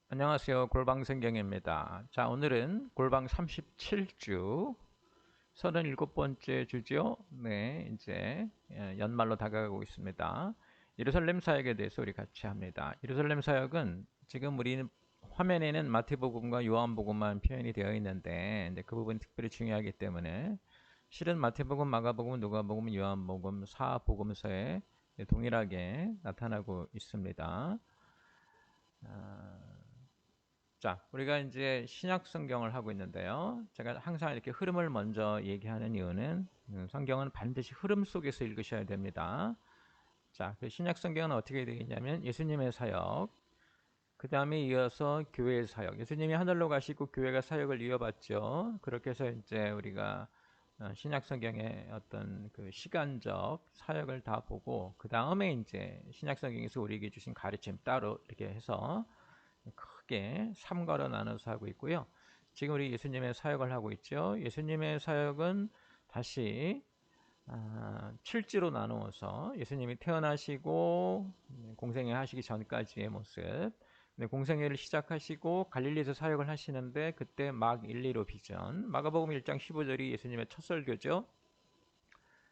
안녕하세요. 골방성경입니다. 자, 오늘은 골방 37주, 37번째 주죠. 네, 이제 연말로 다가가고 있습니다. 예루살렘 사역에 대해서 우리 같이 합니다. 예루살렘 사역은 지금 우리는 화면에는 마태복음과 요한복음만 표현이 되어 있는데, 이제 그 부분이 특별히 중요하기 때문에 실은 마태복음, 마가복음, 누가복음, 요한복음, 사복음서에 동일하게 나타나고 있습니다. 자, 우리가 이제 신약 성경을 하고 있는데요. 제가 항상 이렇게 흐름을 먼저 얘기하는 이유는 성경은 반드시 흐름 속에서 읽으셔야 됩니다. 자, 그 신약 성경은 어떻게 되어 있냐면 예수님의 사역, 그 다음에 이어서 교회의 사역. 예수님이 하늘로 가시고 교회가 사역을 이어받죠. 그렇게 해서 이제 우리가 신약 성경의 어떤 그 시간적 사역을 다 보고 그 다음에 이제 신약 성경에서 우리에게 주신 가르침 따로 이렇게 해서 크게 3과로 나눠서 하고 있고요. 지금 우리 예수님의 사역을 하고 있죠. 예수님의 사역은 다시 7지로 나누어서 예수님이 태어나시고 공생애 하시기 전까지의 모습, 공생애를 시작하시고 갈릴리에서 사역을 하시는데 그때 막 1, 2로 비전, 마가복음 1장 15절이 예수님의 첫 설교죠.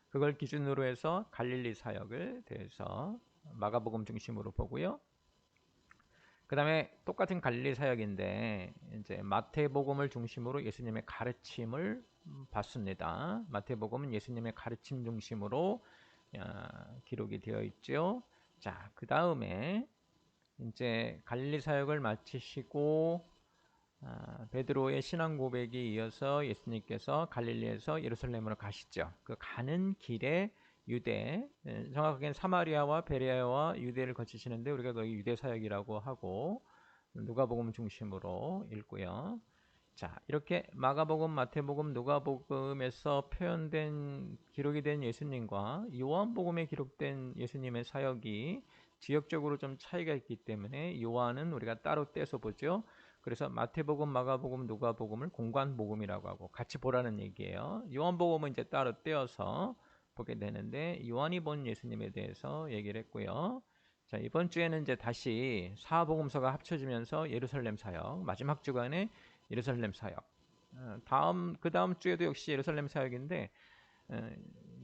그걸 기준으로 해서 갈릴리 사역을 대해서 마가복음 중심으로 보고요. 그 다음에 똑같은 갈릴리 사역인데 이제 마태복음을 중심으로 예수님의 가르침을 받습니다. 마태복음은 예수님의 가르침 중심으로 기록이 되어 있죠. 자, 그 다음에 이제 갈릴리 사역을 마치시고 베드로의 신앙 고백에 이어서 예수님께서 갈릴리에서 예루살렘으로 가시죠. 그 가는 길에 유대, 정확하게는 사마리아와 베레아와 유대를 거치시는데 우리가 거기 유대 사역이라고 하고 누가복음 중심으로 읽고요. 자, 이렇게 마가복음, 마태복음, 누가복음에서 표현된 기록이 된 예수님과 요한복음에 기록된 예수님의 사역이 지역적으로 좀 차이가 있기 때문에 요한은 우리가 따로 떼서 보죠. 그래서 마태복음, 마가복음, 누가복음을 공관복음이라고 하고 같이 보라는 얘기예요. 요한복음은 이제 따로 떼어서 보게 되는데 요한이 본 예수님에 대해서 얘기를 했고요. 자, 이번 주에는 이제 다시 사복음서가 합쳐지면서 예루살렘 사역, 마지막 주간에 예루살렘 사역. 그 다음 주에도 역시 예루살렘 사역인데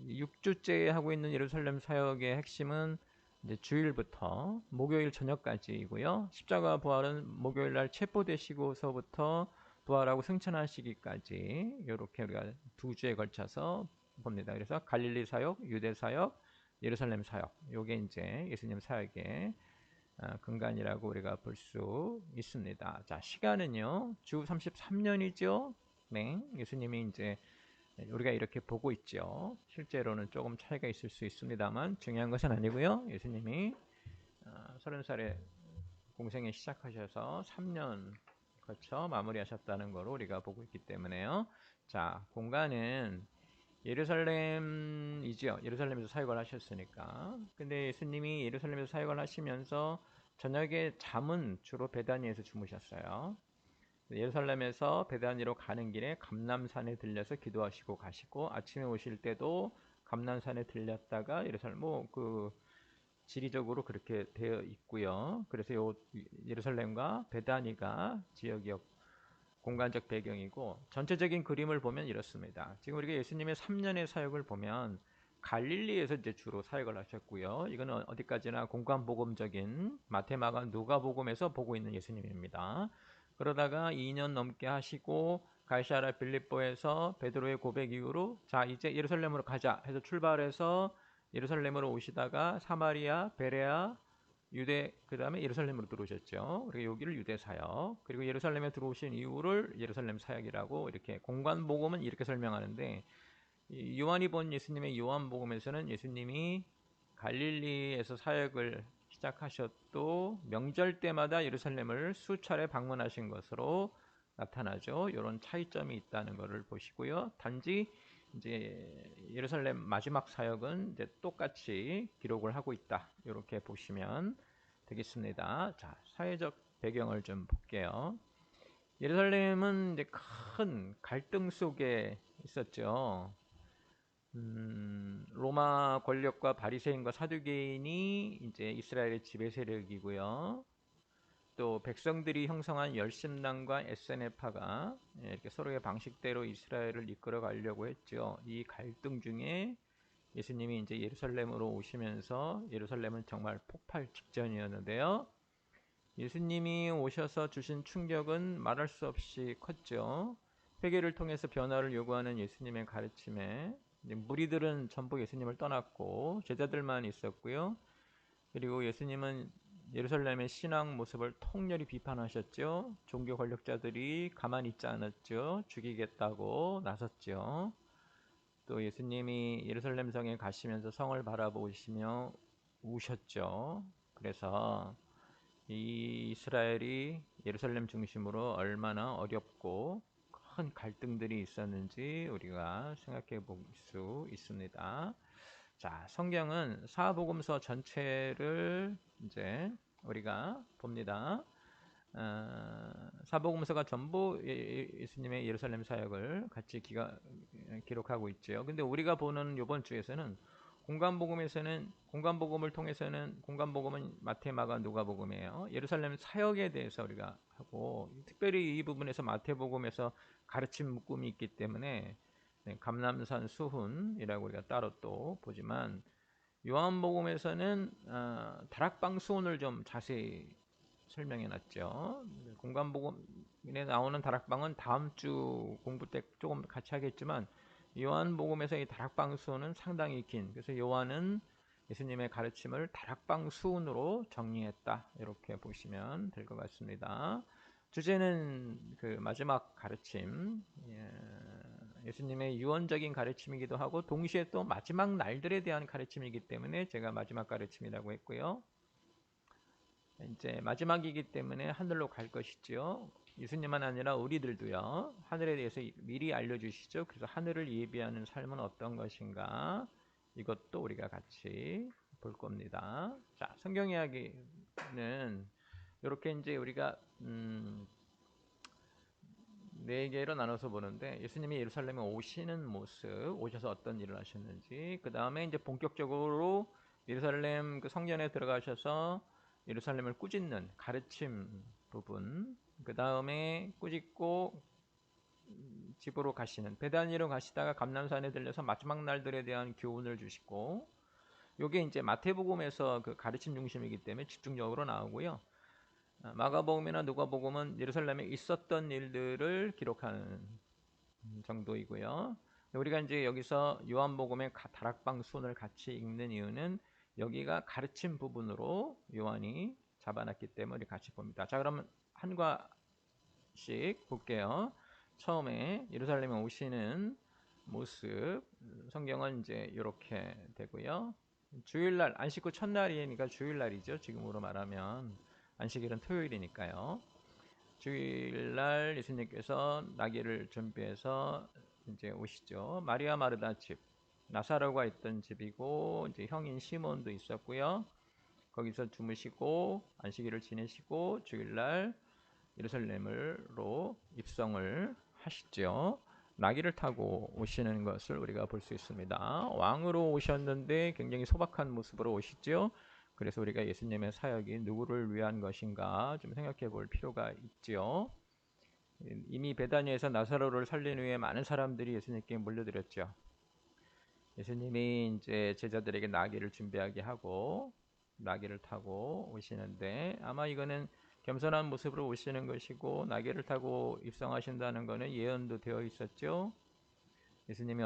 6주째 하고 있는 예루살렘 사역의 핵심은 이제 주일부터 목요일 저녁까지이고요. 십자가 부활은 목요일 날 체포되시고서부터 부활하고 승천하시기까지 이렇게 우리가 2주에 걸쳐서 봅니다. 그래서 갈릴리 사역, 유대 사역, 예루살렘 사역. 요게 이제 예수님 사역의 근간이라고 우리가 볼 수 있습니다. 자, 시간은요. 주 33년이죠. 네. 예수님이 이제 우리가 이렇게 보고 있죠. 실제로는 조금 차이가 있을 수 있습니다만 중요한 것은 아니고요. 예수님이 30살에 공생에 시작하셔서 3년 거쳐 마무리하셨다는 것을 우리가 보고 있기 때문에요. 자, 공간은 예루살렘이죠. 예루살렘에서 사역을 하셨으니까. 근데 예수님이 예루살렘에서 사역을 하시면서 저녁에 잠은 주로 베다니에서 주무셨어요. 예루살렘에서 베다니로 가는 길에 감람산에 들려서 기도하시고 가시고 아침에 오실 때도 감람산에 들렸다가 예루살렘 그 지리적으로 그렇게 되어 있고요. 그래서 요 예루살렘과 베다니가 지역이었고 공간적 배경이고 전체적인 그림을 보면 이렇습니다. 지금 우리가 예수님의 3년의 사역을 보면 갈릴리에서 이제 주로 사역을 하셨고요. 이거는 어디까지나 공간복음적인 마테마가 누가복음에서 보고 있는 예수님입니다. 그러다가 2년 넘게 하시고 갈시아라 빌립보에서 베드로의 고백 이후로 자 이제 예루살렘으로 가자 해서 출발해서 예루살렘으로 오시다가 사마리아, 베레아, 유대 그 다음에 예루살렘으로 들어오셨죠. 그리고 여기를 유대 사역 그리고 예루살렘에 들어오신 이유를 예루살렘 사역이라고 이렇게 공관복음은 이렇게 설명하는데 요한이 본 예수님의 요한복음에서는 예수님이 갈릴리에서 사역을 시작하셨도 명절 때마다 예루살렘을 수차례 방문하신 것으로 나타나죠. 이런 차이점이 있다는 것을 보시고요. 단지 이제 예루살렘 마지막 사역은 이제 똑같이 기록을 하고 있다. 이렇게 보시면 되겠습니다. 자, 사회적 배경을 좀 볼게요. 예루살렘은 이제 큰 갈등 속에 있었죠. 로마 권력과 바리새인과 사두개인이 이제 이스라엘의 지배 세력이고요. 또 백성들이 형성한 열심당과 SNF파가 이렇게 서로의 방식대로 이스라엘을 이끌어 가려고 했죠. 이 갈등 중에 예수님이 이제 예루살렘으로 오시면서 예루살렘은 정말 폭발 직전이었는데요. 예수님이 오셔서 주신 충격은 말할 수 없이 컸죠. 회개를 통해서 변화를 요구하는 예수님의 가르침에 무리들은 전부 예수님을 떠났고 제자들만 있었고요. 그리고 예수님은 예루살렘의 신앙 모습을 통렬히 비판하셨죠. 종교 권력자들이 가만히 있지 않았죠. 죽이겠다고 나섰죠. 또 예수님이 예루살렘 성에 가시면서 성을 바라보시며 우셨죠. 그래서 이 이스라엘이 예루살렘 중심으로 얼마나 어렵고 큰 갈등들이 있었는지 우리가 생각해 볼 수 있습니다. 자, 성경은 사복음서 전체를 이제 우리가 봅니다. 사복음서가 전부 예수님의 예루살렘 사역을 같이 기록하고 있죠. 근데 우리가 보는 이번 주에서는 공간복음을 통해서는 공간복음은 마태, 마가, 누가복음이에요. 예루살렘 사역에 대해서 우리가 하고 특별히 이 부분에서 마태복음에서 가르침 묶음이 있기 때문에 감람산 수훈이라고 우리가 따로 또 보지만 요한복음에서는 다락방 수훈을 좀 자세히 설명해 놨죠. 공간복음에 나오는 다락방은 다음 주 공부 때 조금 같이 하겠지만 요한복음에서 이 다락방 수훈은 상당히 긴. 그래서 요한은 예수님의 가르침을 다락방 수훈으로 정리했다. 이렇게 보시면 될 것 같습니다. 주제는 그 마지막 가르침, 예수님의 유언적인 가르침이기도 하고 동시에 또 마지막 날들에 대한 가르침이기 때문에 제가 마지막 가르침이라고 했고요. 이제 마지막이기 때문에 하늘로 갈 것이지요. 예수님만 아니라 우리들도요. 하늘에 대해서 미리 알려주시죠. 그래서 하늘을 예비하는 삶은 어떤 것인가 이것도 우리가 같이 볼 겁니다. 자, 성경 이야기는 이렇게 이제 우리가 네 개로 나눠서 보는데 예수님이 예루살렘에 오시는 모습, 오셔서 어떤 일을 하셨는지, 그 다음에 이제 본격적으로 예루살렘 그 성전에 들어가셔서 예루살렘을 꾸짖는 가르침 부분, 그 다음에 꾸짖고 집으로 가시는 베다니로 가시다가 감람산에 들려서 마지막 날들에 대한 교훈을 주시고, 요게 이제 마태복음에서 그 가르침 중심이기 때문에 집중적으로 나오고요. 마가복음이나 누가복음은 예루살렘에 있었던 일들을 기록하는 정도이고요. 우리가 이제 여기서 요한복음의 다락방 수훈을 같이 읽는 이유는 여기가 가르침 부분으로 요한이 잡아놨기 때문에 같이 봅니다. 자, 그러면 한 과씩 볼게요. 처음에 예루살렘에 오시는 모습, 성경은 이제 이렇게 되고요. 주일날, 안식 후 첫날이니까 주일날이죠. 지금으로 말하면 안식일은 토요일이니까요. 주일날 예수님께서 나귀를 준비해서 이제 오시죠. 마리아 마르다 집, 나사로가 있던 집이고 이제 형인 시몬도 있었고요. 거기서 주무시고 안식일을 지내시고 주일날 예루살렘으로 입성을 하시죠. 나귀를 타고 오시는 것을 우리가 볼 수 있습니다. 왕으로 오셨는데 굉장히 소박한 모습으로 오시죠. 그래서 우리가 예수님의 사역이 누구를 위한 것인가 좀 생각해 볼 필요가 있죠. 이미 베다니에서 나사로를 살린 후에 많은 사람들이 예수님께 몰려들었죠. 예수님이 이제 제자들에게 나귀를 준비하게 하고 나귀를 타고 오시는데 아마 이거는 겸손한 모습으로 오시는 것이고 나귀를 타고 입성하신다는 것은 예언도 되어 있었죠. 예수님이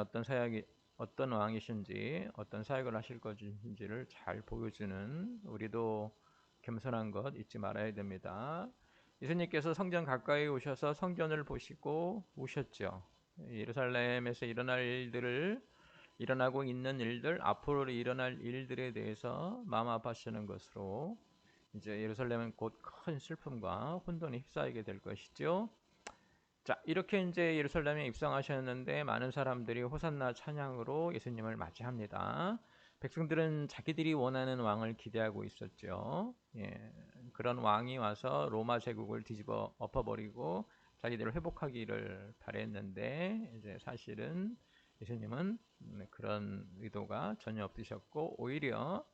어떤 왕이신지 어떤 사역을 하실 것인지를 잘 보여주는 우리도 겸손한 것 잊지 말아야 됩니다. 예수님께서 성전 가까이 오셔서 성전을 보시고 오셨죠. 예루살렘에서 일어나고 있는 일들, 앞으로 일어날 일들에 대해서 마음 아파하시는 것으로 이제 예루살렘은 곧 큰 슬픔과 혼돈에 휩싸이게 될 것이죠. 자, 이렇게 이제 예루살렘에 입성하셨는데 많은 사람들이 호산나 찬양으로 예수님을 맞이합니다. 백성들은 자기들이 원하는 왕을 기대하고 있었죠. 그런 왕이 와서 로마 제국을 뒤집어 엎어버리고 자기들을 회복하기를 바랬는데 이제 사실은 예수님은 그런 의도가 전혀 없으셨고 오히려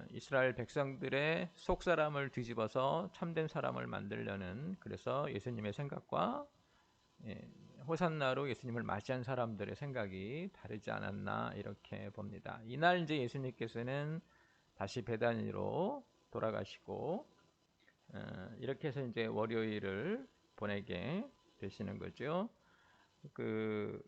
이스라엘 백성들의 속 사람을 뒤집어서 참된 사람을 만들려는 그래서 예수님의 생각과 예, 호산나로 예수님을 맞이한 사람들의 생각이 다르지 않았나 이렇게 봅니다. 이날 이제 예수님께서는 다시 베다니로 돌아가시고 이렇게 해서 이제 월요일을 보내게 되시는 거죠. 그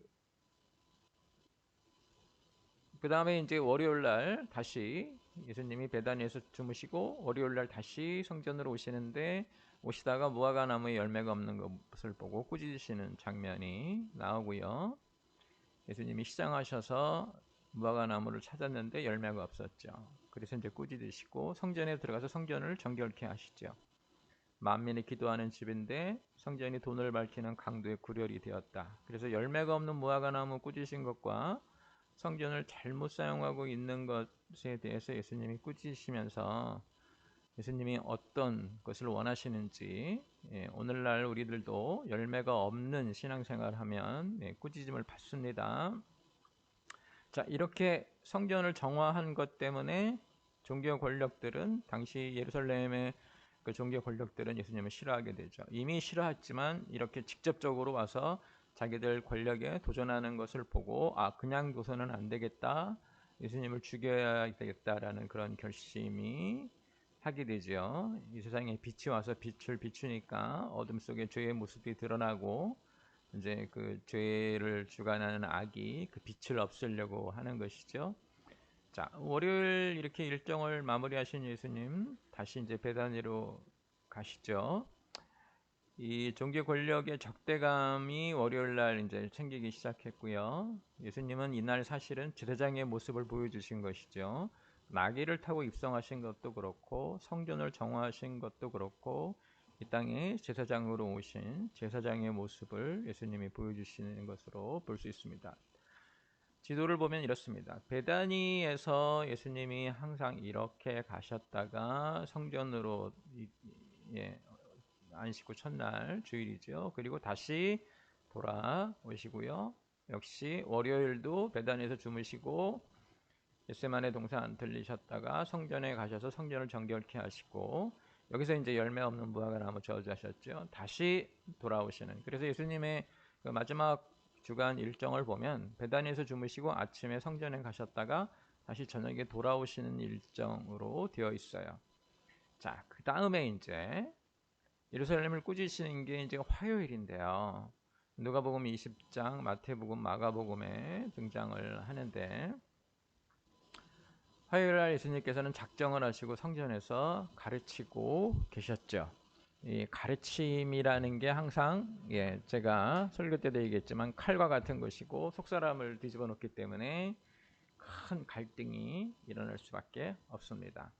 다음에 이제 월요일 날 다시 예수님이 베다니에서 주무시고 월요일 날 다시 성전으로 오시는데 오시다가 무화과 나무에 열매가 없는 것을 보고 꾸짖으시는 장면이 나오고요. 예수님이 시장하셔서 무화과 나무를 찾았는데 열매가 없었죠. 그래서 이제 꾸짖으시고 성전에 들어가서 성전을 정결케 하시죠. 만민이 기도하는 집인데 성전이 돈을 밝히는 강도의 구렬이 되었다. 그래서 열매가 없는 무화과 나무 꾸짖으신 것과 성전을 잘못 사용하고 있는 것에 대해서 예수님이 꾸짖으시면서 예수님이 어떤 것을 원하시는지 오늘날 우리들도 열매가 없는 신앙생활하면 꾸짖음을 받습니다. 자, 이렇게 성전을 정화한 것 때문에 종교 권력들은 당시 예루살렘의 그 종교 권력들은 예수님을 싫어하게 되죠. 이미 싫어했지만 이렇게 직접적으로 와서 자기들 권력에 도전하는 것을 보고 그냥 둬서는 안 되겠다. 예수님을 죽여야 되겠다라는 그런 결심이 하게 되죠. 이 세상에 빛이 와서 빛을 비추니까 어둠 속에 죄의 모습이 드러나고 이제 그 죄를 주관하는 악이 그 빛을 없애려고 하는 것이죠. 자, 월요일 이렇게 일정을 마무리하신 예수님 다시 이제 베다니로 가시죠. 이 종교 권력의 적대감이 월요일 날 이제 생기기 시작했고요. 예수님은 이날 사실은 제사장의 모습을 보여주신 것이죠. 나귀를 타고 입성하신 것도 그렇고 성전을 정화하신 것도 그렇고 이 땅에 제사장으로 오신 제사장의 모습을 예수님이 보여주시는 것으로 볼 수 있습니다. 지도를 보면 이렇습니다. 베다니에서 예수님이 항상 이렇게 가셨다가 성전으로 안식 후 첫날 주일이죠. 그리고 다시 돌아오시고요. 역시 월요일도 베다니에서 주무시고 겟세마네 동산 안 들리셨다가 성전에 가셔서 성전을 정결케 하시고 여기서 이제 열매 없는 무화과 나무 저주하셨죠. 다시 돌아오시는. 그래서 예수님의 그 마지막 주간 일정을 보면 베다니에서 주무시고 아침에 성전에 가셨다가 다시 저녁에 돌아오시는 일정으로 되어 있어요. 자, 그 다음에 이제 예루살렘을 꾸짖으시는 게 이제 화요일인데요. 누가복음 20장, 마태복음, 마가복음에 등장을 하는데 화요일 날 예수님께서는 작정을 하시고 성전에서 가르치고 계셨죠. 이 가르침이라는 게 항상 제가 설교 때도 얘기했지만 칼과 같은 것이고 속사람을 뒤집어 놓기 때문에 큰 갈등이 일어날 수밖에 없습니다.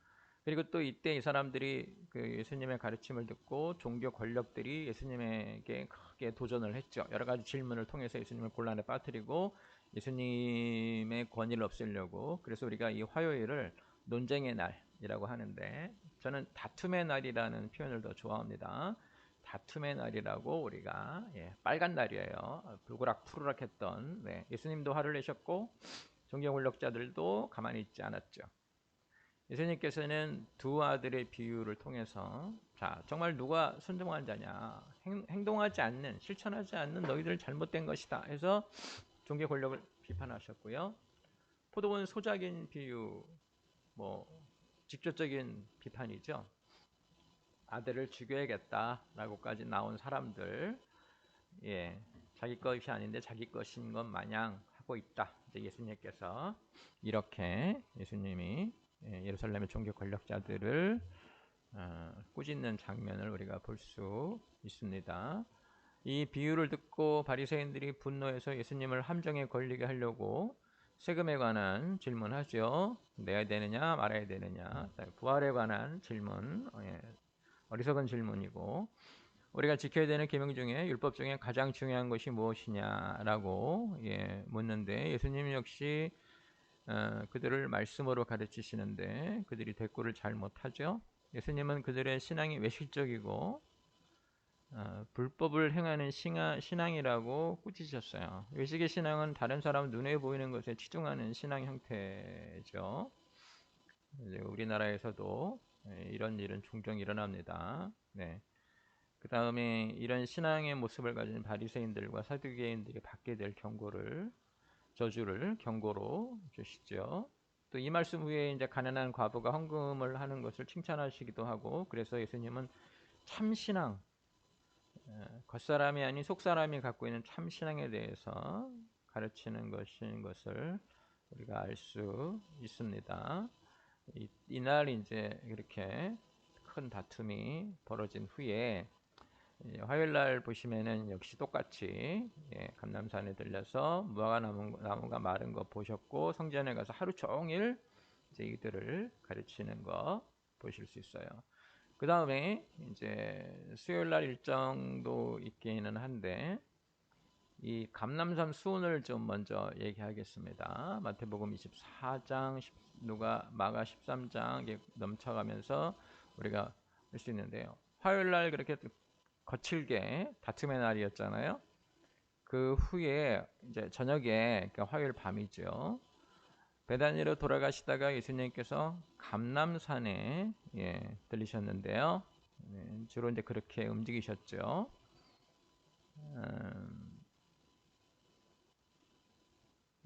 그리고 또 이때 이 사람들이 그 예수님의 가르침을 듣고 종교 권력들이 예수님에게 크게 도전을 했죠. 여러 가지 질문을 통해서 예수님을 곤란에 빠뜨리고 예수님의 권위를 없애려고. 그래서 우리가 이 화요일을 논쟁의 날이라고 하는데 저는 다툼의 날이라는 표현을 더 좋아합니다. 다툼의 날이라고 우리가 빨간 날이에요. 불그락 푸르락 했던 예수님도 화를 내셨고 종교 권력자들도 가만히 있지 않았죠. 예수님께서는 두 아들의 비유를 통해서 자 정말 누가 순종한 자냐 행동하지 않는 실천하지 않는 너희들 잘못된 것이다 해서 종교 권력을 비판하셨고요. 포도원 소작인 비유 뭐 직접적인 비판이죠. 아들을 죽여야겠다라고까지 나온 사람들 자기 것이 아닌데 자기 것인 것 마냥 하고 있다. 이제 예수님께서 이렇게 예수님이 예루살렘의 종교 권력자들을 꾸짖는 장면을 우리가 볼 수 있습니다. 이 비유를 듣고 바리새인들이 분노해서 예수님을 함정에 걸리게 하려고 세금에 관한 질문하죠. 내야 되느냐 말아야 되느냐. 부활에 관한 질문, 어리석은 질문이고 우리가 지켜야 되는 계명 중에 율법 중에 가장 중요한 것이 무엇이냐라고 묻는데 예수님 역시 그들을 말씀으로 가르치시는데 그들이 대꾸를 잘 못하죠. 예수님은 그들의 신앙이 외식적이고 불법을 행하는 신앙이라고 꾸짖으셨어요. 외식의 신앙은 다른 사람 눈에 보이는 것에 치중하는 신앙 형태죠. 이제 우리나라에서도 이런 일은 종종 일어납니다. 네. 그 다음에 이런 신앙의 모습을 가진 바리새인들과 사두개인들이 받게 될 저주를 경고로 주시죠. 또 이 말씀 후에 이제 가난한 과부가 헌금을 하는 것을 칭찬하시기도 하고, 그래서 예수님은 참신앙, 겉사람이 아닌 속사람이 갖고 있는 참신앙에 대해서 가르치는 것인 것을 우리가 알 수 있습니다. 이날 이제 이렇게 큰 다툼이 벌어진 후에 화요일 날 보시면은 역시 똑같이 감람산에 들려서 무화과 나무가 마른 거 보셨고, 성전에 가서 하루 종일 이제 이들을 가르치는 거 보실 수 있어요. 그 다음에 이제 수요일 날 일정도 있기는 한데, 이 감람산 수훈을 좀 먼저 얘기하겠습니다. 마태복음 24장, 마가 13장 넘쳐가면서 우리가 할 수 있는데요. 화요일 날 그렇게 거칠게 다툼의 날이었잖아요. 그 후에 이제 저녁에, 그러니까 화요일 밤이죠. 베다니로 돌아가시다가 예수님께서 감람산에 들리셨는데요. 주로 이제 그렇게 움직이셨죠.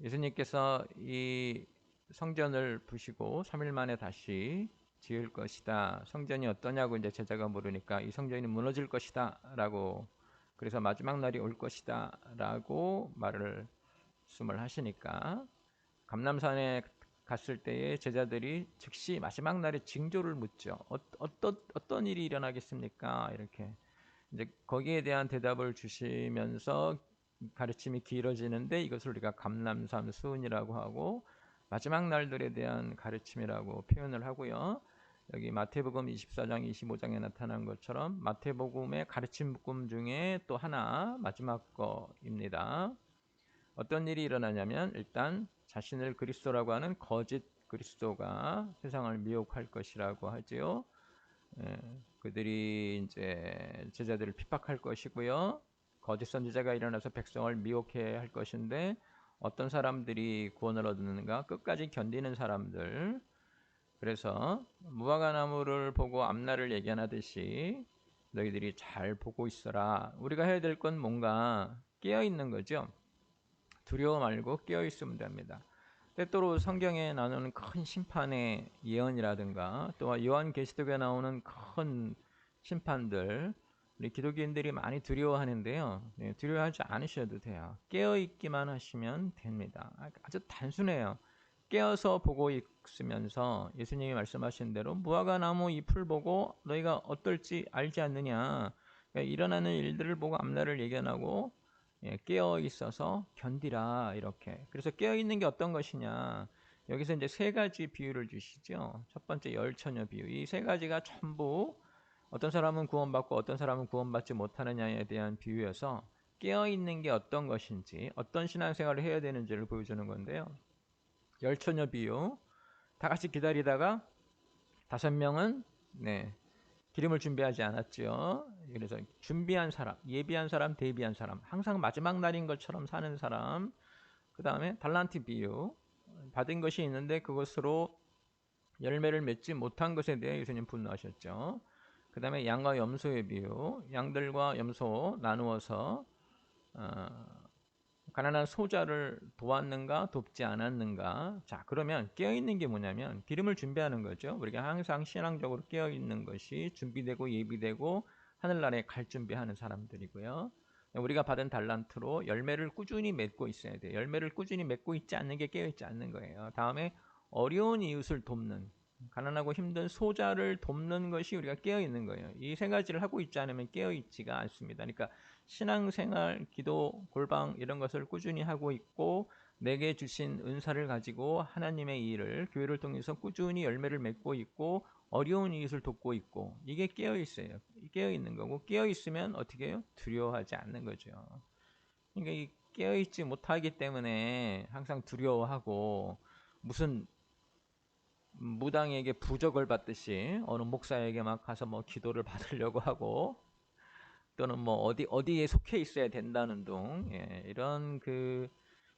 예수님께서 이 성전을 부시고 3일 만에 다시 지을 것이다. 성전이 어떠냐고 이제 제자가 물으니까 이 성전이 무너질 것이다라고, 그래서 마지막 날이 올 것이다라고 말씀을 하시니까 감람산에 갔을 때에 제자들이 즉시 마지막 날의 징조를 묻죠. 어떤 일이 일어나겠습니까? 이렇게 이제 거기에 대한 대답을 주시면서 가르침이 길어지는데, 이것을 우리가 감람산 수훈이라고 하고 마지막 날들에 대한 가르침이라고 표현을 하고요. 여기 마태복음 24장 25장에 나타난 것처럼 마태복음의 가르침 묶음 중에 또 하나 마지막 거입니다. 어떤 일이 일어나냐면, 일단 자신을 그리스도라고 하는 거짓 그리스도가 세상을 미혹할 것이라고 하지요. 그들이 이제 제자들을 핍박할 것이고요. 거짓 선지자가 일어나서 백성을 미혹해 할 것인데, 어떤 사람들이 구원을 얻는가? 끝까지 견디는 사람들. 그래서 무화과 나무를 보고 앞날을 예견하듯이 너희들이 잘 보고 있어라. 우리가 해야 될 건 뭔가 깨어 있는 거죠. 두려워 말고 깨어 있으면 됩니다. 때때로 성경에 나오는 큰 심판의 예언이라든가, 또 요한계시록에 나오는 큰 심판들, 우리 기독교인들이 많이 두려워하는데요. 두려워하지 않으셔도 돼요. 깨어 있기만 하시면 됩니다. 아주 단순해요. 깨어서 보고 있으면서 예수님이 말씀하신 대로 무화과 나무 잎을 보고 너희가 어떨지 알지 않느냐. 그러니까 일어나는 일들을 보고 앞날을 예견하고 깨어 있어서 견디라, 이렇게. 그래서 깨어 있는 게 어떤 것이냐? 여기서 이제 세 가지 비유를 주시죠. 첫 번째 열처녀 비유. 이 세 가지가 전부 어떤 사람은 구원받고 어떤 사람은 구원받지 못하느냐에 대한 비유여서 깨어 있는 게 어떤 것인지, 어떤 신앙생활을 해야 되는지를 보여주는 건데요. 열처녀 비유. 다 같이 기다리다가 5명은 기름을 준비하지 않았죠. 그래서 준비한 사람, 예비한 사람, 대비한 사람, 항상 마지막 날인 것처럼 사는 사람. 그 다음에 달란트 비유, 받은 것이 있는데 그것으로 열매를 맺지 못한 것에 대해 예수님 분노하셨죠. 그 다음에 양과 염소의 비유, 양들과 염소 나누어서 가난한 소자를 도왔는가 돕지 않았는가. 자, 그러면 깨어있는 게 뭐냐면 기름을 준비하는 거죠. 우리가 항상 신앙적으로 깨어있는 것이 준비되고 예비되고 하늘나라에 갈 준비하는 사람들이고요. 우리가 받은 달란트로 열매를 꾸준히 맺고 있어야 돼요. 열매를 꾸준히 맺고 있지 않는 게 깨어있지 않는 거예요. 다음에 어려운 이웃을 돕는, 가난하고 힘든 소자를 돕는 것이 우리가 깨어있는 거예요. 이 세 가지를 하고 있지 않으면 깨어있지가 않습니다. 그러니까 신앙생활, 기도, 골방 이런 것을 꾸준히 하고 있고, 내게 주신 은사를 가지고 하나님의 일을 교회를 통해서 꾸준히 열매를 맺고 있고, 어려운 이웃을 돕고 있고, 이게 깨어 있어요. 깨어 있는 거고, 깨어 있으면 어떻게 해요? 두려워하지 않는 거죠. 그러니까 이 깨어 있지 못하기 때문에 항상 두려워하고, 무슨 무당에게 부적을 받듯이 어느 목사에게 막 가서 뭐 기도를 받으려고 하고, 또는 뭐 어디에 속해 있어야 된다는 등 이런 그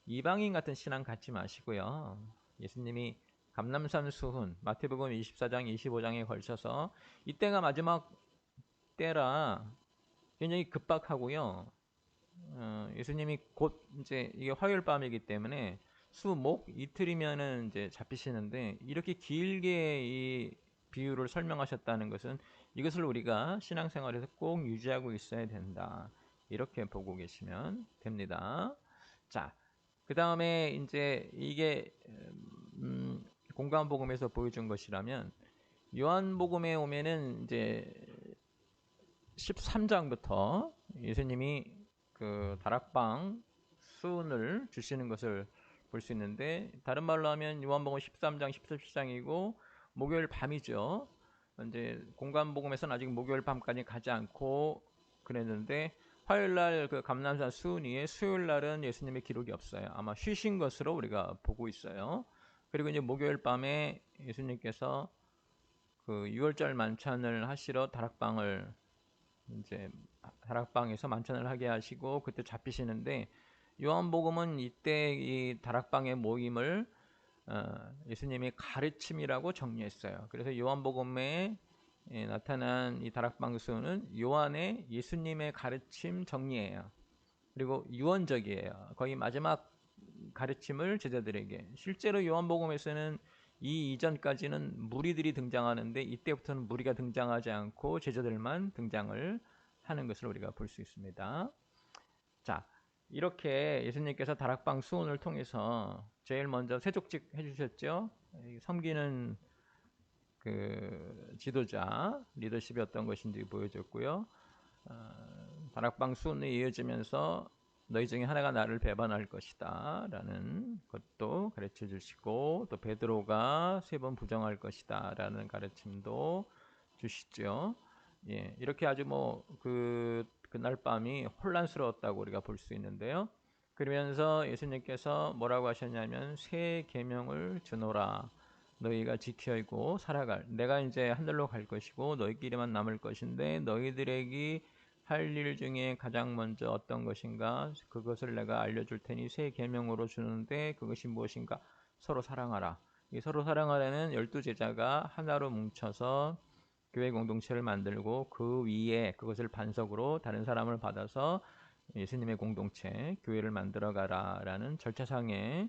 이방인 같은 신앙 갖지 마시고요. 예수님이 감람산 수훈, 마태복음 24장, 25장에 걸쳐서 이때가 마지막 때라 굉장히 급박하고요. 예수님이 곧 이제 이게 화요일 밤이기 때문에 수, 목 이틀이면은 이제 잡히시는데 이렇게 길게 이 비유를 설명하셨다는 것은 이것을 우리가 신앙생활에서 꼭 유지하고 있어야 된다. 이렇게 보고 계시면 됩니다. 자, 그 다음에 이제 이게 공관복음에서 보여준 것이라면 요한복음에 오면은 이제 13장부터 예수님이 그 다락방 수은을 주시는 것을 볼 수 있는데 다른 말로 하면 요한복음 13장, 17장이고 목요일 밤이죠. 이제 공관복음에서는 아직 목요일 밤까지 가지 않고 그랬는데 화요일 날그 감람산 수은위에 수요일 날은 예수님의 기록이 없어요. 아마 쉬신 것으로 우리가 보고 있어요. 그리고 이제 목요일 밤에 예수님께서 그 6월절 만찬을 하시러 다락방을 이제 다락방에서 만찬을 하게 하시고 그때 잡히시는데 요한복음은 이때 이 다락방의 모임을 예수님의 가르침이라고 정리했어요. 그래서 요한복음에 나타난 이 다락방수는 요한의 예수님의 가르침 정리예요. 그리고 유언적이에요. 거의 마지막 가르침을 제자들에게. 실제로 요한복음에서는 이 이전까지는 무리들이 등장하는데 이때부터는 무리가 등장하지 않고 제자들만 등장을 하는 것을 우리가 볼 수 있습니다. 자, 이렇게 예수님께서 다락방 수훈을 통해서 제일 먼저 세족직 해주셨죠. 섬기는 그 지도자 리더십이 어떤 것인지 보여줬고요. 다락방 수훈에 이어지면서 너희 중에 하나가 나를 배반할 것이다 라는 것도 가르쳐 주시고 또 베드로가 3번 부정할 것이다 라는 가르침도 주시죠. 예, 이렇게 아주 그날 밤이 혼란스러웠다고 우리가 볼 수 있는데요. 그러면서 예수님께서 뭐라고 하셨냐면 새 계명을 주노라. 너희가 지켜이고 살아갈. 내가 이제 하늘로 갈 것이고 너희끼리만 남을 것인데 너희들에게 할 일 중에 가장 먼저 어떤 것인가 그것을 내가 알려줄 테니 새 계명으로 주는데 그것이 무엇인가 서로 사랑하라. 이 서로 사랑하라는 12제자가 하나로 뭉쳐서 교회 공동체를 만들고 그 위에 그것을 반석으로 다른 사람을 받아서 예수님의 공동체 교회를 만들어 가라라는 절차상의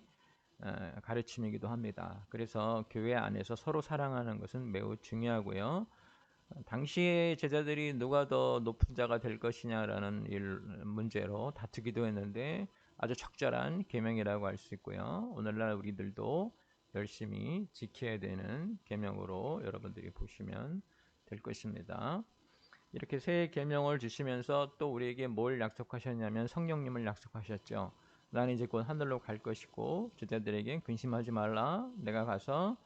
가르침이기도 합니다. 그래서 교회 안에서 서로 사랑하는 것은 매우 중요하고요. 당시의 제자들이 누가 더 높은 자가 될 것이냐라는 문제로 다투기도 했는데 아주 적절한 계명이라고 할 수 있고요. 오늘날 우리들도 열심히 지켜야 되는 계명으로 여러분들이 보시면 될 것입니다. 이렇게 새 계명을 주시면서 또 우리에게 뭘 약속하셨냐면 성령님을 약속하셨죠. 나는 이제 곧 하늘로 갈 것이고 제자들에게 근심하지 말라. 내가 가서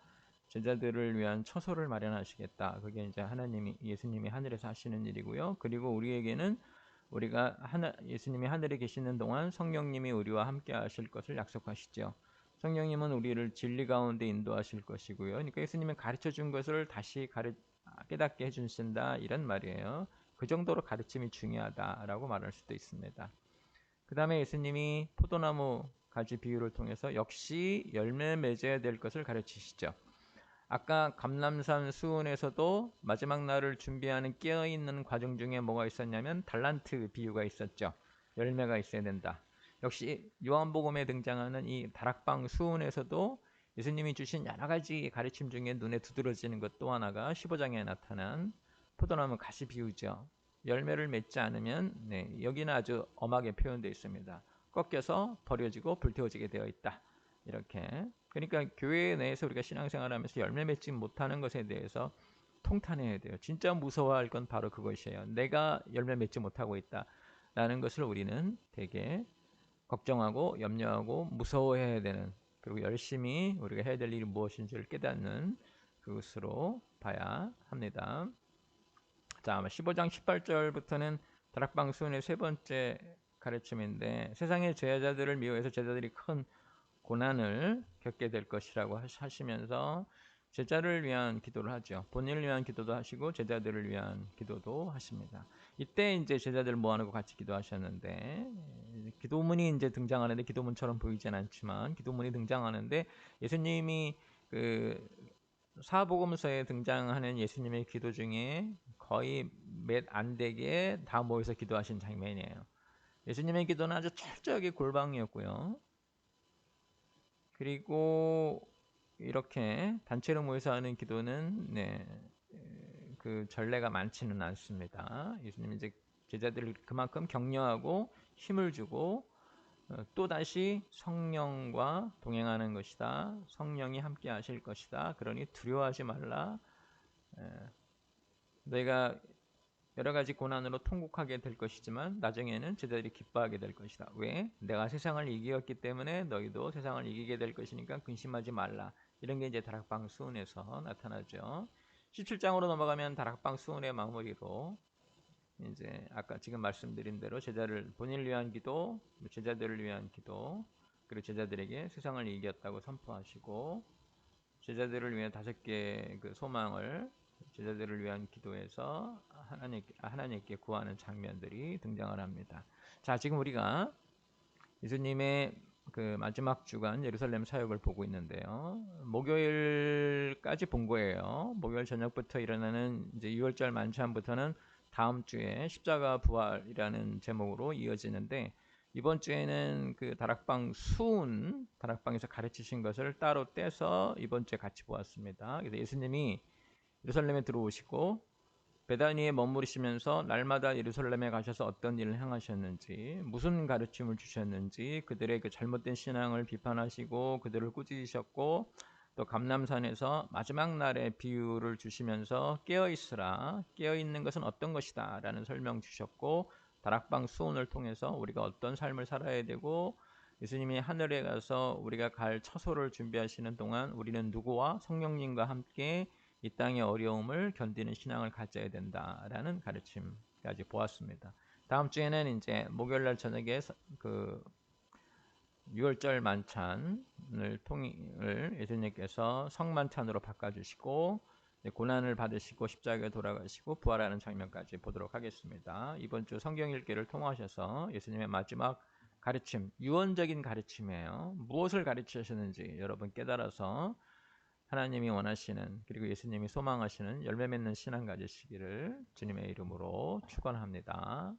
제자들을 위한 처소를 마련하시겠다. 그게 이제 예수님이 하늘에서 하시는 일이고요. 그리고 우리에게는 우리가 예수님이 하늘에 계시는 동안 성령님이 우리와 함께 하실 것을 약속하시죠. 성령님은 우리를 진리 가운데 인도하실 것이고요. 그러니까 예수님이 가르쳐 준 것을 다시 깨닫게 해주신다 이런 말이에요. 그 정도로 가르침이 중요하다라고 말할 수도 있습니다. 그 다음에 예수님이 포도나무 가지 비유를 통해서 역시 열매 맺어야 될 것을 가르치시죠. 아까 감람산 수훈에서도 마지막 날을 준비하는 깨어있는 과정 중에 뭐가 있었냐면 달란트 비유가 있었죠. 열매가 있어야 된다. 역시 요한복음에 등장하는 이 다락방 수훈에서도 예수님이 주신 여러 가지 가르침 중에 눈에 두드러지는 것 또 하나가 15장에 나타난 포도나무 가시 비유죠. 열매를 맺지 않으면 여기는 아주 엄하게 표현되어 있습니다. 꺾여서 버려지고 불태워지게 되어 있다. 이렇게. 그러니까 교회 내에서 우리가 신앙생활하면서 열매 맺지 못하는 것에 대해서 통탄해야 돼요. 진짜 무서워할 건 바로 그것이에요. 내가 열매 맺지 못하고 있다라는 것을 우리는 되게 걱정하고 염려하고 무서워해야 되는, 그리고 열심히 우리가 해야 될 일이 무엇인지를 깨닫는 그것으로 봐야 합니다. 자, 15장 18절부터는 다락방 수훈의 세 번째 가르침인데 세상의 제자들을 미워해서 제자들이 큰 고난을 겪게 될 것이라고 하시면서 제자를 위한 기도를 하죠. 본인을 위한 기도도 하시고 제자들을 위한 기도도 하십니다. 이때 이제 제자들 모아놓고 같이 기도하셨는데 기도문이 이제 등장하는데 기도문처럼 보이진 않지만 기도문이 등장하는데 예수님이 그 사복음서에 등장하는 예수님의 기도 중에 거의 몇 안 되게 다 모여서 기도하신 장면이에요. 예수님의 기도는 아주 철저하게 골방이었고요. 그리고 이렇게 단체로 모여서 하는 기도는 그 전례가 많지는 않습니다. 예수님이 이제 제자들을 그만큼 격려하고 힘을 주고 또다시 성령과 동행하는 것이다. 성령이 함께 하실 것이다. 그러니 두려워하지 말라. 너희가 여러 가지 고난으로 통곡하게 될 것이지만 나중에는 제자들이 기뻐하게 될 것이다. 왜? 내가 세상을 이기었기 때문에 너희도 세상을 이기게 될 것이니까 근심하지 말라. 이런 게 이제 다락방 수훈에서 나타나죠. 17장으로 넘어가면 다락방 수훈의 마무리로 이제 아까 지금 말씀드린 대로 본인을 위한 기도, 제자들을 위한 기도, 그리고 제자들에게 세상을 이겼다고 선포하시고 제자들을 위해 5개 그 소망을 제자들을 위한 기도에서 하나님께 구하는 장면들이 등장을 합니다. 자, 지금 우리가 예수님의 그 마지막 주간 예루살렘 사역을 보고 있는데요. 목요일까지 본 거예요. 목요일 저녁부터 일어나는 이제 6월절 만찬부터는 다음 주에 십자가 부활이라는 제목으로 이어지는데 이번 주에는 그 다락방에서 가르치신 것을 따로 떼서 이번 주에 같이 보았습니다. 그래서 예수님이 예루살렘에 들어오시고 베다니에 머무르시면서 날마다 예루살렘에 가셔서 어떤 일을 행하셨는지, 무슨 가르침을 주셨는지, 그들의 그 잘못된 신앙을 비판하시고 그들을 꾸짖으셨고 또 감람산에서 마지막 날의 비유를 주시면서 깨어 있으라. 깨어 있는 것은 어떤 것이다라는 설명 주셨고 다락방 수훈을 통해서 우리가 어떤 삶을 살아야 되고 예수님이 하늘에 가서 우리가 갈 처소를 준비하시는 동안 우리는 누구와 성령님과 함께 이 땅의 어려움을 견디는 신앙을 가져야 된다라는 가르침까지 보았습니다. 다음 주에는 이제 목요일 날 저녁에 그 6월절 만찬을 예수님께서 성만찬으로 바꿔주시고 고난을 받으시고 십자가에 돌아가시고 부활하는 장면까지 보도록 하겠습니다. 이번 주 성경 읽기를 통하셔서 예수님의 마지막 가르침, 유언적인 가르침이에요. 무엇을 가르치셨는지 여러분 깨달아서 하나님이 원하시는 그리고 예수님이 소망하시는 열매 맺는 신앙 가지시기를 주님의 이름으로 축원합니다.